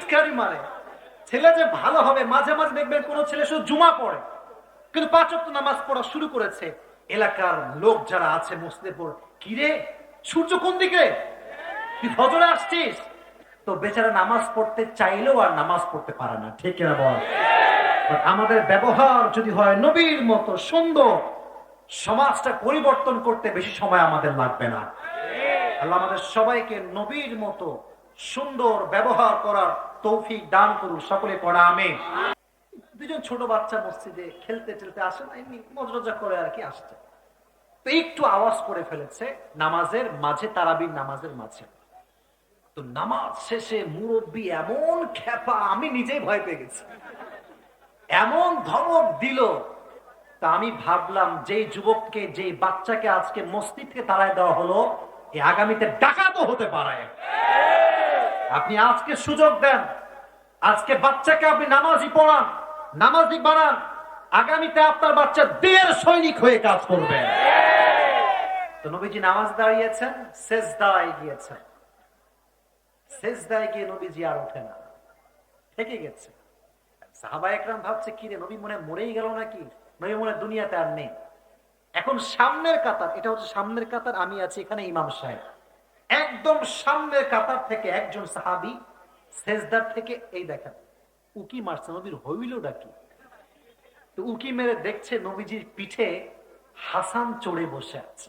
পিচকারি মারে। ছেলে যে ভালো হবে, মাঝে মাঝে দেখবেন কোন ছেলে শুধু জুমা পড়ে কিন্তু 5 ওয়াক্ত নামাজ পড়া শুরু করেছে। এলাকার লোক যারা আছে মসজিদে পড়ে, কিরে সূর্য কোন দিকে, তুই ফজরে আসছিস? তো বেচারা নামাজ পড়তে চাইলেও আর নামাজ পড়তে পারে না, ঠিক না বল? আমাদের ব্যবহার যদি হয় নবীর মতো সুন্দর, সমাজটা পরিবর্তন করতে বেশি সময় আমাদের লাগবে না। আল্লাহ আমাদের সবাইকে নবীর মতো সুন্দর ব্যবহার করার তৌফিক দান করুন, সকলে পড়া আমিন। দুজন ছোট বাচ্চা মসজিদে খেলতে খেলতে আসে না, এমনি মজরজা করে আর কি আসছে, তো একটু আওয়াজ করে ফেলেছে নামাজের মাঝে, তারাবির নামাজের মাঝে। তো নামাজ শেষে মুরব্বী এমন খ্যাপা, আমি নিজেই ভয় পেয়ে গেছি, এমন ধমক দিল। তা আমি ভাবলাম, যেই যুবককে, যেই বাচ্চাকে আজকে মসজিদ থেকে তাড়ায় দেওয়া হলো, এই আগামীতে ডাকাতও হতে পারে। আপনি আজকে সুযোগ দেন, আজকে বাচ্চাকে আপনি নামাজি পড়ান, নামাজি বানান, আগামীতে আপনার বাচ্চা দেড় সৈনিক হয়ে কাজ করবে। তো নবীজি নামাজ দাঁড়িয়েছেন, সেজদায় গিয়েছেন। সেজদায় গিয়ে নবীজি আর ওঠে না, থেকে গেছে। সাহাবা একরাম ভাবছে, কি রে নবী মনে মরেই গেল নাকি, নবী মনে দুনিয়াতে আর নেই। এখন সামনের কাতার, এটা হচ্ছে সামনের কাতার, আমি আছি এখানে ইমাম সাহেব, একদম সামনের কাতার থেকে একজন সাহাবী সেজদার থেকে এই দেখেন উকি মারছে, নবীর হইলটা কি? তো উকি মেরে দেখছে নবীজির পিঠে হাসান চড়ে বসে আছে।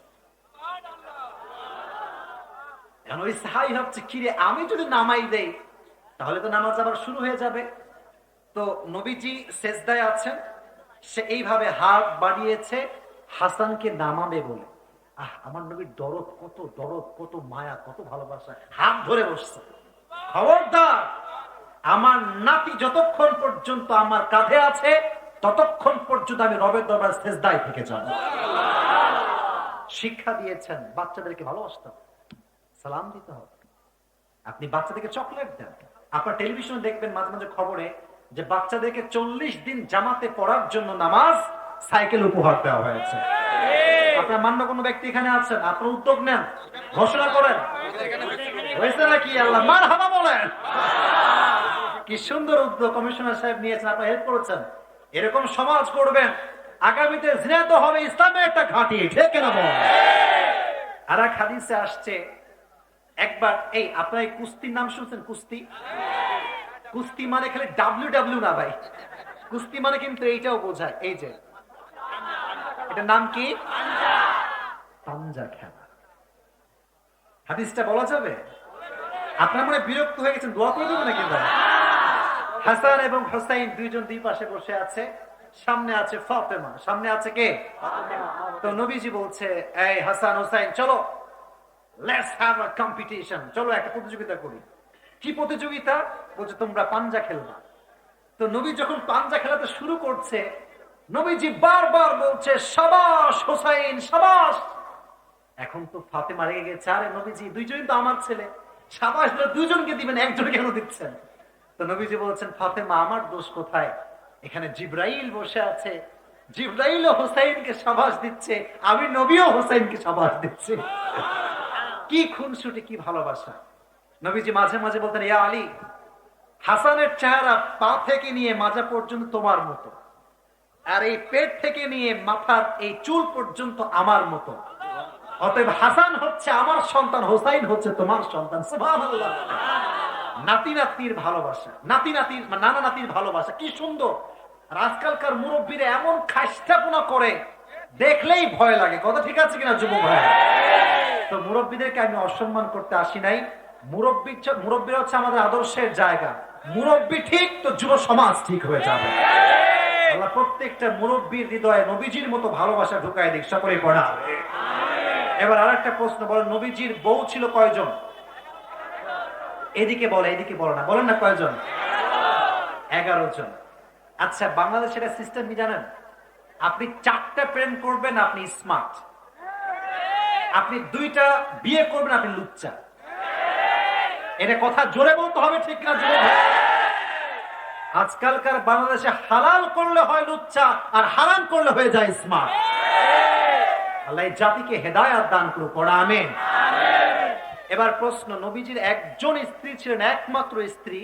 এখন ওই সাহাবী ভাবছে, কি রে আমি যদি নামাই দেই তাহলে তো নামাজ আবার শুরু হয়ে যাবে। তো নবীজি সেজদায় আছেন, সে এইভাবে হাত বাড়িয়েছে হাসানকে নামাবে বলে। আমার নবীর দরদ কত, দরদ কত, মায়া কত, ভালোবাসা, হাত ধরে বসছে। খবরদার, আমার নাতি যতক্ষণ পর্যন্ত আমার কাঁধে আছে ততক্ষণ পর্যন্ত আমি রবের দরবার সেজদায় থেকে যাব। শিক্ষা দিয়েছেন বাচ্চাদেরকে ভালোবাসতে হবে, সালাম দিতে হবে। আপনি বাচ্চাদেরকে চকলেট দেন। আপনার টেলিভিশনে দেখবেন মাঝে মাঝে খবরে যে বাচ্চাদেরকে 40 দিন জামাতে পড়ার জন্য নামাজ, সাইকেল উপহার দেওয়া হয়েছে। আপনার মান্য কোনো ব্যক্তি এখানে আছেন, আপনার উদ্যোগ নেন, ঘোষণা করেন, হয়েছে নাকি? আল্লাহ মারহাবা বলেন। কি সুন্দর উদ্যোগ কমিশনার সাহেব নিয়েছেন, আপনারা হেল্প করেছেন। এরকম সমাজ করবেন, আগামীতে জিনা তো হবে ইসলামের একটা ঘাঁটি, ঠিক না বল? আর এক হাদিসে আসছে, একবার এই আপনার এই কুস্তির নাম শুনছেন? কুস্তি, কুস্তি মানে খালি ডাব্লিউ না ভাই, কুস্তি মানে কিন্তু এইটাও বোঝায়, এই যে এটার নাম কি? পাঞ্জা খেলা। হাদিসটা বলা যাবে? আপনার মনে বিরক্ত হয়ে গেছেন, দোয়া করে দেবো নাকি? হাসান এবং হোসাইন দুইজন দুই পাশে বসে আছে, সামনে আছে ফাতেমা, সামনে আছে কে? তো নবীজি বলছে, এই হাসান হোসাইন চলো, লেটস হ্যাভ আ কম্পিটিশন, চলো একটা প্রতিযোগিতা করি। কি প্রতিযোগিতা? বলছে তোমরা পাঞ্জা খেলবা। তো নবী যখন পাঞ্জা খেলাতে শুরু করছে, নবীজি বারবার বলছে শাবাশ হোসাইন শাবাশ। এখন তো ফাতেমা রেগে গেছে, আরে নবীজি দুইজনই তো আমার ছেলে, শাবাশ দুইজনকে দিবেন, একজন কেন দিচ্ছেন? তো নবীজি বলছেন, ফাতেমা আমার দোষ কোথায়? এখানে জিবরাইল বসে আছে, জিবরাইল ও হোসাইনকে শাবাশ দিচ্ছে, আমি নবীও হোসাইনকে শাবাশ দিচ্ছি। কি খুনসুটি, কি ভালোবাসা! নবীজি মাঝে মাঝে বলতেন, ইয়া আলী, হাসানের চেহারা পা থেকে নিয়ে মাজা পর্যন্ত তোমার মতো, আর এই পেট থেকে নিয়ে মাথার এই চুল পর্যন্ত আমার মতো। অতএব হাসান হচ্ছে আমার সন্তান, হোসাইন হচ্ছে তোমার সন্তান। সুবহানাল্লাহ। নাতি নাতির ভালোবাসা, নাতি নাতির নানা নাতির ভালোবাসা কি সুন্দর। আর আজকালকার মুরব্বীরা এমন খাস্টাপনা করে, দেখলেই ভয় লাগে। কথা ঠিক আছে কিনা যুবক ভাই? তো মুরব্বীদেরকে আমি অসম্মান করতে আসি নাই। মুরব্বীরা হচ্ছে আমাদের আদর্শের জায়গা। মুরব্বী ঠিক তো যুব সমাজ ঠিক হয়ে যাবে। আল্লাহ প্রত্যেকটা মুরব্বীর হৃদয়ে নবীজির মতো ভালোবাসা ঢুকায় দিক, সকলে পড়া। এবার আর একটা প্রশ্ন, বলেন নবীজির বউ ছিল কয়জন? এদিকে বলে, এদিকে বলো না, বলেন না কয়জন? 11 জন। আচ্ছা, বাংলাদেশের সিস্টেম কি জানেন? আপনি 4টা প্রেম করবেন, আপনি স্মার্ট। আপনি 2টা বিয়ে করবেন, আপনি লুচ্চা। এটা কথা জোরে বলতে হবে, ঠিক না যুবক? আজকালকার বাংলাদেশে হালাল করলে হয় লুচ্চা, আর হারাম করলে হয়ে যায় স্মার্ট। আল্লাহ এই জাতিকে হেদায়েত দান করুক, পড়া আমিন। এবার প্রশ্ন, নবীজির একজন স্ত্রী ছিলেন, একমাত্র স্ত্রী,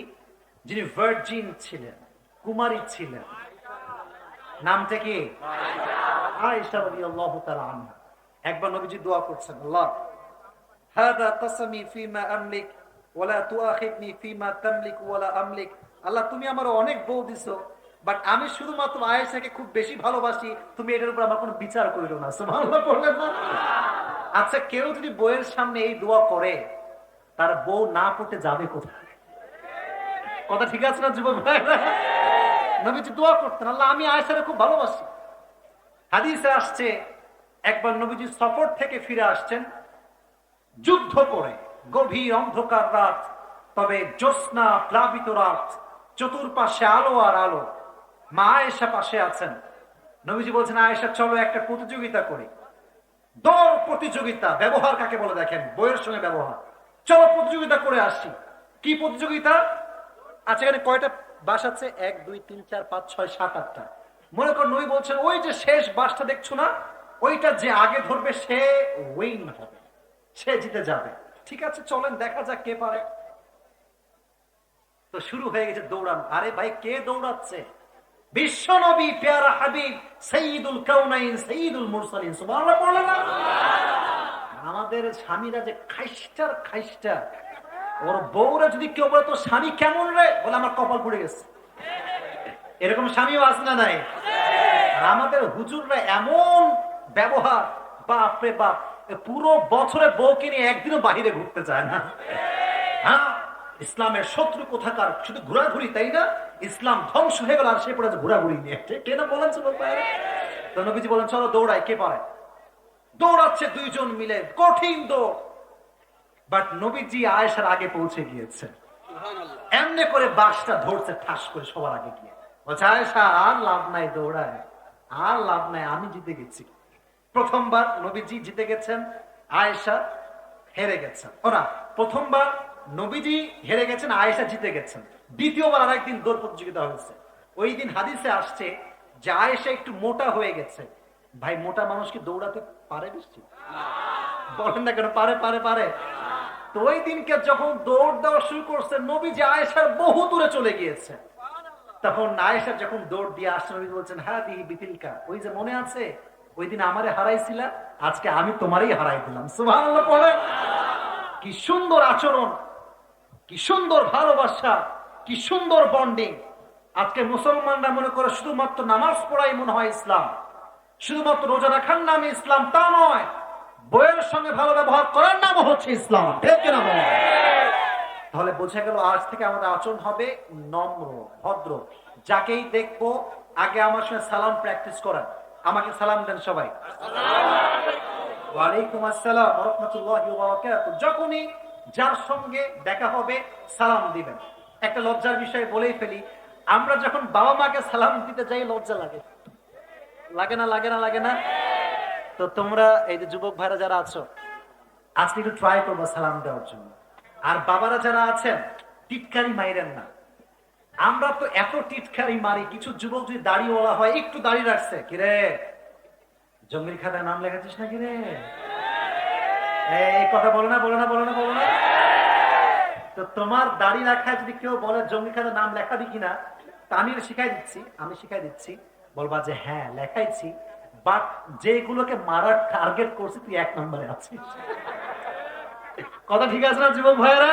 যিনি ভার্জিন ছিলেন, কুমারী ছিলেন, নামটা কি? আয়েশা রাদিয়াল্লাহু তাআলা আনহা। একবার নবীজি দোয়া করছেন, আল্লাহ হাদা কসমি ফিমা আমলিক ওয়ালা তুআখিদনি ফিমা তামলিক ওয়ালা আমলিক। আল্লাহ তুমি আমার অনেক বউ দিছো, বাট আমি শুধুমাত্র আয়েশাকে খুব বেশি ভালোবাসি, তুমি এটার উপর আমার কোনো বিচার করিও না। সুবহানাল্লাহ বললেন না? আচ্ছা, কেউ যদি বউয়ের সামনে এই দোয়া করে, তার বউ না পড়তে যাবে কোথায়? কথা ঠিক আছে না যুবক ভাইরা? নবীজি দোয়া করতেন, আল্লাহ আমি আয়েশাকে খুব ভালোবাসি। হাদিসে আসছে, একবার নবীজি সফর থেকে ফিরে আসছেন যুদ্ধ করে, গভীর অন্ধকার রাত, তবে জ্যোৎস্না প্লাবিত রাত, চতুর্পাশে আলো আর আলো, মা আয়েশা পাশে আছেন। নবীজি বলছেন, আয়েশা চলো একটা প্রতিযোগিতা করি। দৌড় প্রতিযোগিতা, ব্যবহার কাকে বলে দেখেন, বইয়ের সঙ্গে ব্যবহার। চলো প্রতিযোগিতা করে আসি। কি প্রতিযোগিতা? আচ্ছা, এখানে কয়টা বাস আছে? 1 2 3 4 5 6 7 8টা। মনে কর নবী বলছেন, ওই যে শেষ বাসটা দেখছো না, ওইটা যে আগে ধরবে সে উইন হবে, সে জিতে যাবে। ঠিক আছে, চলেন দেখা যাক কে পারে। তো শুরু হয়ে গেছে দৌড়ান। আরে ভাই, কে দৌড়াচ্ছে? বিশ্ব নবী, প্যারা হাবিব, সাইয়্যিদুল কাউনাইন, সাইয়্যিদুল মুরসালিন। সুবহানাল্লাহ বলে না? আমাদের স্বামীরা যে খাইস্টার খাইস্টা, ওর বউরা যদি কেউ বলে তো স্বামী কেমন রে, বলে আমার কপাল পড়ে গেছে। এরকম স্বামীও আছে না নাই? আর আমাদের হুজুররা এমন ব্যবহার, বাপরে বাপ, পুরো বছরে বউকে নিয়ে একদিনও বাহিরে ঘুরতে চায় না। হ্যাঁ, ইসলামের শত্রু কোথাকার, শুধু ঘোরাঘুরি, তাই না? ইসলাম ধ্বংস হয়ে গেল আর সে পড়েছে ঘোরাঘুরি নিয়ে। কেন বলেন? তো নবীজি বলেন, চলো দৌড়াই, কে পারে? দৌড়াচ্ছে দুইজন মিলে, কঠিন দৌড়। বাট নবীজি আয়েশার আগে পৌঁছে গিয়েছে, এমনি করে বাসটা ধরছে ঠাস করে সবার আগে গিয়ে। বলছে, আয়েশা আর লাভ নাই, দৌড়ায় আর লাভ নাই, আমি জিতে গেছি। প্রথমবার নবীজি জিতে গেছেন, আয়েশা হেরে গেছেন। ওরা প্রথমবার নবীজি হেরে গেছেন, আয়েশা জিতে গেছেন। দ্বিতীয়বার আর একদিন দৌড় প্রতিযোগিতা হয়েছে। ওই দিন হাদিসে আসছে যে আয়েশা একটু মোটা হয়ে গেছে। ভাই, মোটা মানুষ কি দৌড়াতে পারে? বেশি বলেন না কেন? পারে পারে পারে। তো ওই দিনকে যখন দৌড় দেওয়া শুরু করছে, নবীজি আয়েশার বহু দূরে চলে গিয়েছে। তখন আয়েশা যখন দৌড় দিয়ে আসছে, নবী বলছেন, হ্যাঁ দিহি বিতিলকা, ওই যে মনে আছে ওই দিন আমারে হারাইছিলা, আজকে আমি তোমারই হারাই দিলাম। সুবহানাল্লাহ পড়ে। কি সুন্দর আচরণ, কি সুন্দর ভালোবাসা, কি সুন্দর বন্ডিং। আজকে মুসলমানরা মনে করে শুধুমাত্র নামাজ পড়াই মনে হয় ইসলাম, শুধুমাত্র রোজা রাখার নামে ইসলাম, তা নয়। বইয়ের সঙ্গে ভালো ব্যবহার করার নাম হচ্ছে ইসলাম। ঠিক কিনা বলেন? তাহলে বোঝা গেল আজ থেকে আমাদের আচরণ হবে নম্র, ভদ্র। যাকেই দেখবো আগে আমার সঙ্গে সালাম প্র্যাকটিস করেন। আমাকে সালাম দেন সবাই। ওয়ালাইকুম আসসালাম ওয়া রাহমাতুল্লাহি ওয়া বারাকাতুহু। যখনই যার সঙ্গে দেখা হবে সালাম দিবেন। একটা লজ্জার বিষয় বলেই ফেলি, আমরা যখন বাবা মাকে সালাম দিতে যাই লজ্জা লাগে, লাগে না? লাগে না? লাগে না? তো তোমরা এই যে যুবক ভাইরা যারা আছো, আজকে একটু ট্রাই করবো সালাম দেওয়ার জন্য। আর বাবারা যারা আছেন, টিটকারি মাইরেন না। আমরা তো এত টিটকারি মারি, কিছু যুবক যদি দাড়িওয়ালা হয়, একটু দাড়ি রাখছে, কিরে জঙ্গির খাতায় নাম লেখাচ্ছিস না কিরে, এই কথা বলো না, বলো না, বলো না, বলো না। তো তোমার দাড়ি রাখায় যদি কেউ বলে জঙ্গির খাতায় নাম লেখাবি কিনা, তা আমি শিখাই দিচ্ছি, বলবা যে হ্যাঁ লেখাইছি, বাট যেগুলোকে মারার টার্গেট করছি তুই 1 নম্বরে আছিস। কথা ঠিক আছে না যুবক ভাইয়েরা?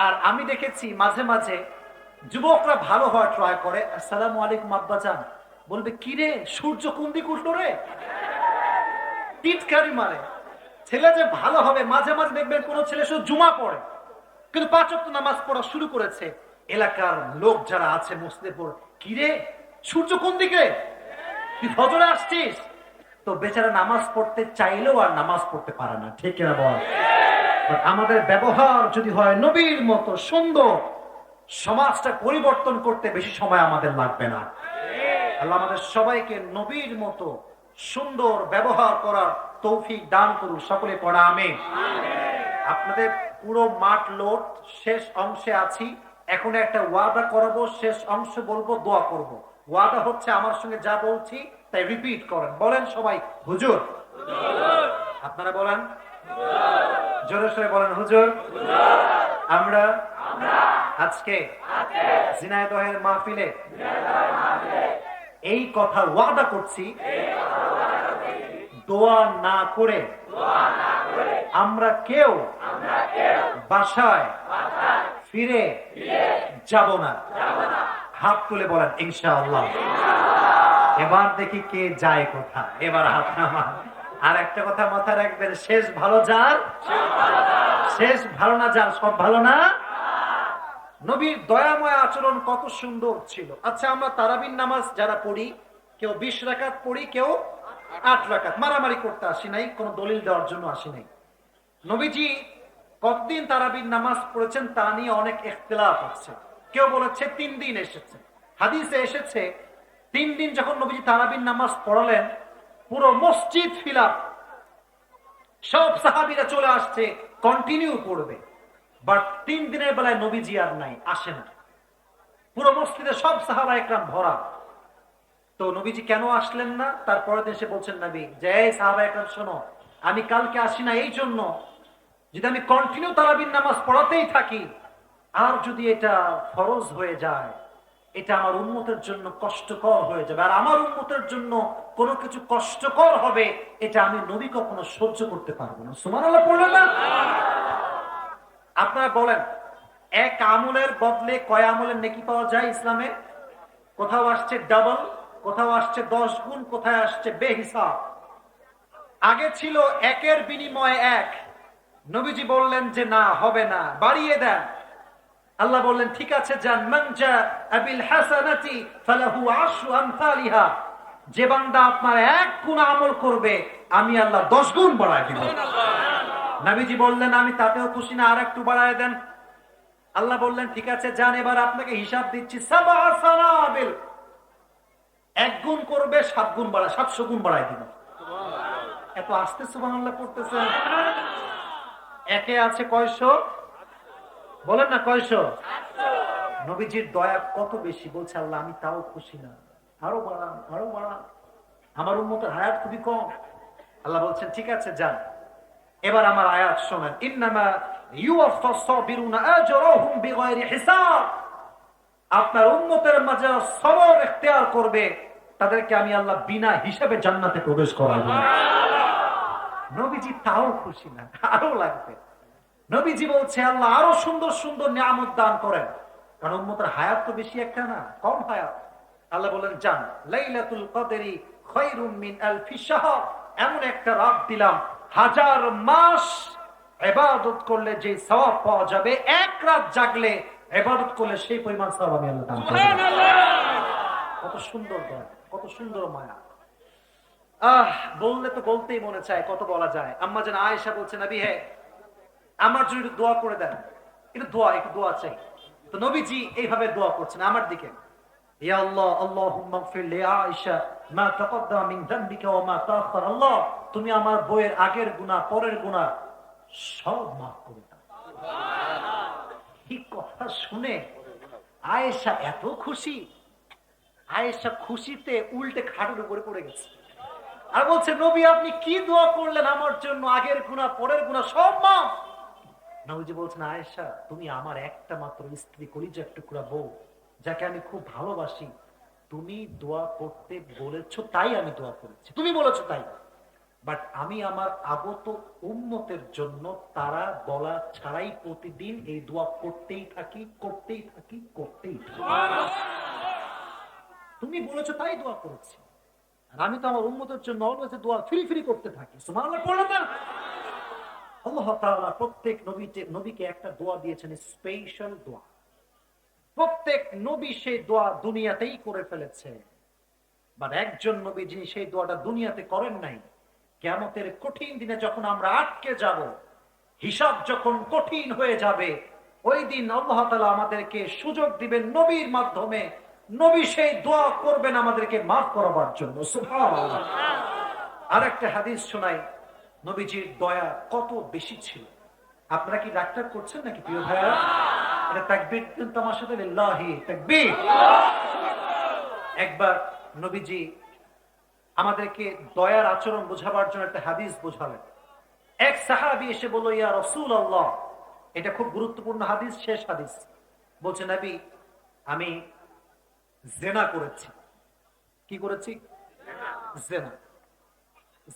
আর আমি দেখেছি মাঝে মাঝে যুবকরা ভালো হওয়ার ট্রাই করে, আসসালামু আলাইকুম আব্বাজান, বলবে কিরে সূর্য কোন দিক উঠলো রে, টিটকারি মারে। ছেলে যে ভালো হবে, মাঝে মাঝে দেখবেন কোন ছেলে শুধু জুমা পড়ে কিন্তু 5 ওয়াক্ত নামাজ পড়া শুরু করেছে। এলাকার লোক যারা আছে মুসলিমপুর, কিরে সূর্য কোন দিকে, তুই ফজরে আসছিস? তো বেচারা নামাজ পড়তে চাইলেও আর নামাজ পড়তে পারে না। ঠিক কিনা বল? আমাদের ব্যবহার যদি হয় নবীর মতো সুন্দর, সমাজটা পরিবর্তন করতে বেশি সময় আমাদের লাগবে না। আল্লাহ আমাদের সবাইকে নবীর মতো সুন্দর ব্যবহার করার তৌফিক দান করুন। সকলে পড়া আমিন। আপনাদের পুরো মাঠ লোড, শেষ অংশে আছি। এখন একটা ওয়াদা করাবো, শেষ অংশ বলবো, দোয়া করব। ওয়াদা হচ্ছে আমার সঙ্গে যা বলছি তাই রিপিট করেন। বলেন সবাই, হুজুর। আপনারা বলেন, জোরে সোরে বলেন, হুজুর। আমরা আজকে ঝিনাইদহের মাহফিলে এই কথা ওয়াদা করছি, দোয়া না করে আমরা কেউ বাসায় ফিরে যাব না। হাত তুলে বলেন ইনশাআল্লাহ। এবার দেখি কে যায় কোথা, এবার হাত নামান। আর একটা কথা মাথায় রাখবেন, শেষ ভালো যার, শেষ ভালো না যার, সব ভালো না। নবীর দয়াময় আচরণ কত সুন্দর ছিল। আচ্ছা, আমরা তারাবির নামাজ যারা পড়ি, কেউ 20 রাকাত পড়ি, কেউ 8 রাকাত। মারামারি করতে আসি নাই, কোন দলিল দেওয়ার জন্য আসি নাই। নবীজি কতদিন তারাবির নামাজ পড়েছেন তা নিয়ে অনেক ইখতিলাফ আছে। কেউ বলেছে 3 দিন এসেছে, হাদিসে এসেছে 3 দিন যখন নবীজি তারাবির নামাজ পড়ালেন, পুরো মসজিদ ফিলাপ, সব সাহাবীরা চলে আসছে কন্টিনিউ পড়বে। বাট 3 দিনের বেলায় নবীজি আর নাই, আসে না। পুরো মসজিদে সব সাহাবা একরাম ভরা। তো নবীজি কেন আসলেন না? তারপরের দিন সে বলছেন নবী যে, এই সাহাবা একরাম শোনো, আমি কালকে আসি না এই জন্য, যদি আমি কন্টিনিউ তারাবির নামাজ পড়াতেই থাকি, আর যদি এটা ফরজ হয়ে যায়, এটা আমার উম্মতের জন্য কষ্টকর হয়ে যাবে। আর আমার উম্মতের জন্য কোনো কিছু কষ্টকর হবে, এটা আমি নবী কখনো সহ্য করতে পারবো না। সুবহানাল্লাহ পড়লেন না? আপনারা বলেন, এক আমলের বদলে কয় আমলের নেকি পাওয়া যায় ইসলামে? কোথাও আসছে ডাবল, কোথাও আসছে 10 গুণ, কোথায় আসছে বেহিসাব। আগে ছিল 1-এর বিনিময়ে 1। নবীজি বললেন যে না, হবে না, বাড়িয়ে দেন। আল্লাহ বললেন ঠিক আছে যান, মান জাআ বিল হাসানাতি ফালাহু 10 আমসালিহা। যে বান্দা আপনার 1 গুণ আমল করবে, আমি আল্লাহ 10 গুণ বাড়ায় দিব। নবীজি বললেন আমি তাতেও খুশি না, আর একটু বাড়ায় দেন। আল্লাহ বললেন ঠিক আছে যান, এবার আপনাকে হিসাব দিচ্ছি, 7 সানাবিল। 1 গুণ করবে 7 গুণ বাড়ায়, 700 গুণ বাড়ায় দিব। এত আস্তে সুবহানাল্লাহ পড়তেছেন। একে আছে কয়শো? বলেন না কয়শো? নবীজির দয়া কত বেশি। বলছে আল্লাহ আমি তাও খুশি না, আরো বাড়ান, আরো বাড়ান, আমার উম্মতের হায়াত খুবই কম। আল্লাহ বলছেন ঠিক আছে যান, এবার আমার আয়াত শোনেন, ইন্নামা ইউওয়াফাস সাবিরুনা আজরাহুম বিগাইরি হিসাব। আপনার উম্মতের মাঝে সবর ইখতিয়ার করবে, তাদেরকে আমি আল্লাহ বিনা হিসাবে জান্নাতে প্রবেশ করাবো। নবীজি তাও খুশি না, আরো লাগবে। নবীজি বলছে আল্লাহ আরো সুন্দর সুন্দর নিয়ামত দান করেন, কারণ উম্মতের হায়াত তো বেশি একটা না, কম হায়াত। আল্লাহ বলেন যান, লাইলাতুল কদরি খায়রুম মিন আলফি শাহর। এমন একটা রাত দিলাম, 1000 মাস ইবাদত করলে যে সওয়াব পাওয়া যাবে, 1 রাত জাগলে ইবাদত করলে সেই পরিমাণ সওয়াব আমি আল্লাহ দান করব। সুবহানাল্লাহ! কত সুন্দর দয়া, কত সুন্দর মায়া। বললে তো বলতেই মনে চায়, কত বলা যায়। আম্মা জান আয়েশা বলছে নবী হে, আমার জন্য একটু দোয়া করে দেন, একটু দোয়া চাই। তো নবীজি এইভাবে দোয়া করছেন আমার দিকে, ইয়া আল্লাহ আল্লাহুম্মা গফির লি আয়েশা মা তাকাদ্দামা মিন যামবিকা ওয়া মা তাআখার। আল্লাহ তুমি আমার বউয়ের আগের গুনাহ পরের গুনাহ সব মাফ করে দাও। এই কথা শুনে আয়েশা এত খুশি, আয়েশা খুশিতে উল্টে খাটের উপরে পড়ে গেছে আর বলছে নবী আপনি কি দোয়া করলেন আমার জন্য, আগের গুনাহ পরের গুনাহ সব মাফ। নবীজি বলছেন আয়েশা তুমি আমার একটা মাত্র স্ত্রী, কলিজার টুকরা বউ, যাকে আমি খুব ভালোবাসি। তুমি দোয়া করতে বলেছো তাই আমি দোয়া করেছি, তুমি বলেছো তাই। বাট আমি আমার আগত উম্মতের জন্য তারা বলা ছাড়াই প্রতিদিন এই দোয়া করতেই থাকি, করতেই থাকি, করতেই থাকি। তুমি বলেছো তাই দোয়া করেছি, আর আমি তো আমার উম্মতের জন্য অলওয়েজ দোয়া ফ্রি করতে থাকি। সুবহানাল্লাহ পড়ো না? আল্লাহ তাআলা প্রত্যেক নবীকে একটা দোয়া দিয়েছেন, স্পেশাল দোয়া। প্রত্যেক নবী সেই দোয়া দুনিয়াতেই করে ফেলেছে, বাট একজন নবী যিনি সেই দোয়াটা দুনিয়াতে করেন নাই, কিয়ামতের কঠিন দিনে যখন আমরা আটকে যাব, হিসাব যখন কঠিন হয়ে যাবে, ওই দিন আল্লাহ তাআলা আমাদেরকে সুযোগ দিবেন নবীর মাধ্যমে। নবী সেই দোয়া করবেন আমাদেরকে মাফ করাবার জন্য। সুবহানাল্লাহ। আরেকটা হাদিস শোনাই, নবীজির দয়া কত বেশি ছিল। আপনারা কি ডাক্তার করছেন নাকি প্রিয় ভাইরা? এটা তাকবীর কিন্তু আমার সাথে লিল্লাহি তাকবীর। একবার নবীজি আমাদেরকে দয়ার আচরণ বোঝাবার জন্য একটা হাদিস বোঝালেন। এক সাহাবী এসে বলল ইয়া রাসূলুল্লাহ, এটা খুব গুরুত্বপূর্ণ হাদিস, শেষ হাদিস। বলছে নবী আমি জেনা করেছি। কি করেছি? জেনা।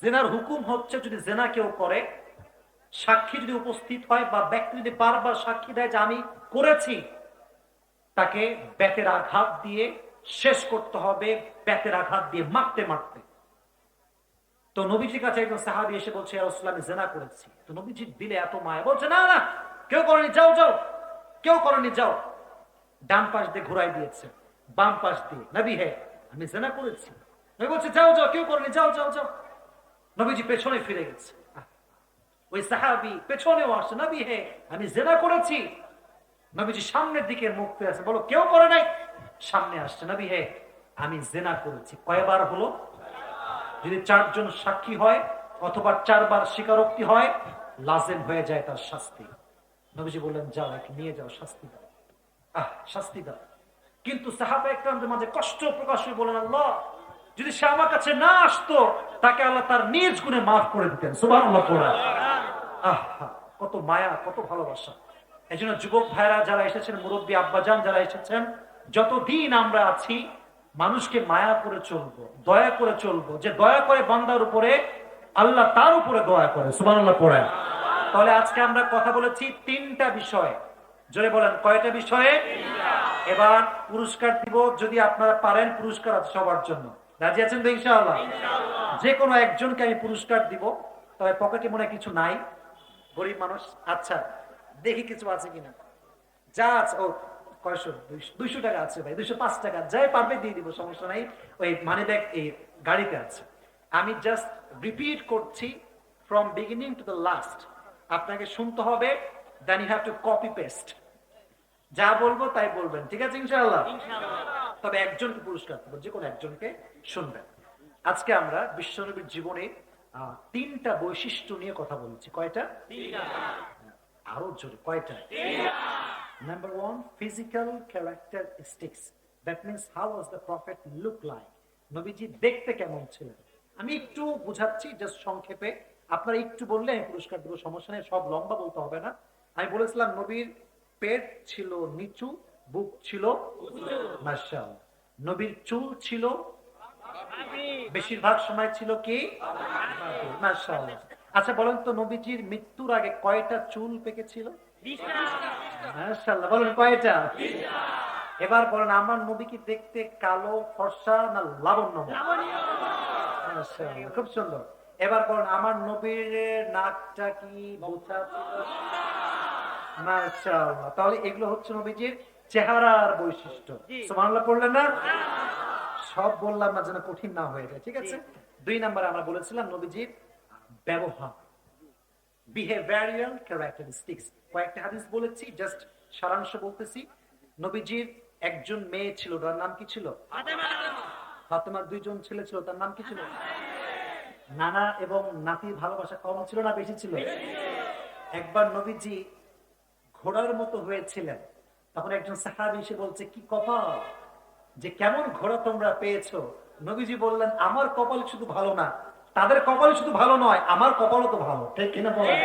জেনার হুকুম হচ্ছে যদি জেনা কেউ করে, সাক্ষী যদি উপস্থিত হয় বা ব্যক্তি যদি বারবার সাক্ষী দেয় যে আমি করেছি, তাকে বেতের আঘাত দিয়ে শেষ করতে হবে, বেতের আঘাত দিয়ে মারতে মারতে। তো নবীজির কাছে একজন সাহাবী এসে বলছে ইয়া রাসূলুল্লাহ আমি জিনা করেছি। তো নবীজির দিলে এত মায়া, বলছে না না কেউ করেনি, যাও যাও, কেউ করেনি, যাও। ডান পাশ দিয়ে ঘুরাই দিয়েছে, বাম পাশ দিয়ে, নবী হে আমি জিনা করেছি। নবী বলছে যাও যাও, কেউ করেনি, যাও যাও যাও। নবীজি পেছনে ফিরে গেছে। ওই সাহাবী পেছনেও আসছে, নবী হে আমি জিনা করেছি। নবীজি সামনের দিকে মুখ ফিরে আছে, বলো কেউ করে নাই। সামনে আসছে, নবী হে আমি জিনা করেছি। কয়বার হলো? যদি 4 জন সাক্ষী হয় অথবা 4 বার স্বীকারোক্তি হয়, লাজেম হয়ে যায় তার শাস্তি। নবীজি বললেন যাও একে নিয়ে যাও, শাস্তি দাও, শাস্তি দাও। কিন্তু সাহাবা একরামদের মাঝে কষ্ট প্রকাশ হয়ে বলেন আল্লাহ যদি সে আমার কাছে না আসতো, তাকে আল্লাহ তার নিজ গুণে মাফ করে দিতেন। সুবহানাল্লাহ পড়া। কত মায়া, কত ভালোবাসা। এই জন্য যুবক ভাইরা যারা এসেছেন, মুরব্বী আব্বাজান যারা এসেছেন, যতদিন আমরা আছি মানুষকে মায়া করে চলবো, দয়া করে চলবো। যে দয়া করে বান্দার উপরে, আল্লাহ তার উপরে দয়া করে। সুবহানাল্লাহ পড়ে। তাহলে আজকে আমরা কথা বলেছি 3টা বিষয়। জোরে বলেন কয়টা বিষয়ে? এবার পুরস্কার দিব, যদি আপনারা পারেন পুরস্কার আছে সবার জন্য। রাজি আছেন তো ইনশাআল্লাহ? যে কোনো একজনকে আমি পুরস্কার দিব, তবে পকেটে মনে কিছু নাই, গরিব মানুষ। আচ্ছা দেখি কিছু আছে কিনা। যা আছে, ও কয়শো, 200 টাকা আছে ভাই, 205 টাকা, যাই পারবে দিয়ে দিব, সমস্যা নাই। ওই মানি ব্যাগ এই গাড়িতে আছে। আমি জাস্ট রিপিট করছি from beginning to the last. আপনাকে শুনতে হবে, then you have to copy paste. যা বলবো তাই বলবেন, ঠিক আছে ইনশাআল্লাহ? তবে একজনকে পুরস্কার দেবো, যে কোনো একজনকে শুনবেন। আজকে আমরা বিশ্বনবীর জীবনে 3টা বৈশিষ্ট্য নিয়ে কথা বলছি। কয়টা? আরো জোরে, কয়টা? Number 1, physical characteristics. That means how was the prophet look like? নবীজি দেখতে কেমন ছিলেন? আমি একটু বুঝাচ্ছি জাস্ট সংক্ষেপে, আপনারা একটু বললে আমি পুরস্কার দেবো, সমস্যা নেই, সব লম্বা বলতে হবে না। আমি বলেছিলাম নবীর পেট ছিল নিচু, বুক ছিল মাশাআল্লাহ। নবীর চুল ছিল বেশিরভাগ সময় ছিল কি মাশাআল্লাহ। আচ্ছা বলেন তো নবীজির মৃত্যুর আগে কয়টা চুল পেকেছিল? মাশাআল্লাহ, বলেন কয়টা? এবার বলেন আমার নবী কি দেখতে কালো, ফর্সা না লাবণ্যময়? মাশাআল্লাহ, খুব সুন্দর। এবার বলেন আমার নবীর নাকটা কি বোঁচা ছিল? মাশাআল্লাহ। তাহলে এগুলো হচ্ছে নবীজির চেহারার বৈশিষ্ট্য। সুবহানাল্লাহ পড়লেন না? সব বললাম না যেন কঠিন না হয়ে যায়, ঠিক আছে? 2 নম্বরে আমরা বলেছিলাম নবীজির ব্যবহার, বিহেভিয়ারাল ক্যারেক্টারিস্টিক্স। কয়েকটা হাদিস বলেছি, জাস্ট সারাংশ বলতেছি। নবীজির একজন মেয়ে ছিল, তার নাম কি ছিল? ফাতেমার 2 জন ছেলে ছিল, তার নাম কি ছিল? নানা এবং নাতির ভালোবাসা কম ছিল না বেশি ছিল? একবার নবীজি ঘোড়ার মতো হয়েছিলেন, তখন একজন সাহাবী এসে বলছে কি কপাল যে কেমন ঘোড়া তোমরা পেয়েছো। নবীজি বললেন আমার কপাল শুধু ভালো না, তাদের কপাল শুধু ভালো নয়, আমার কপালও তো ভালো, ঠিক কিনা বলেন?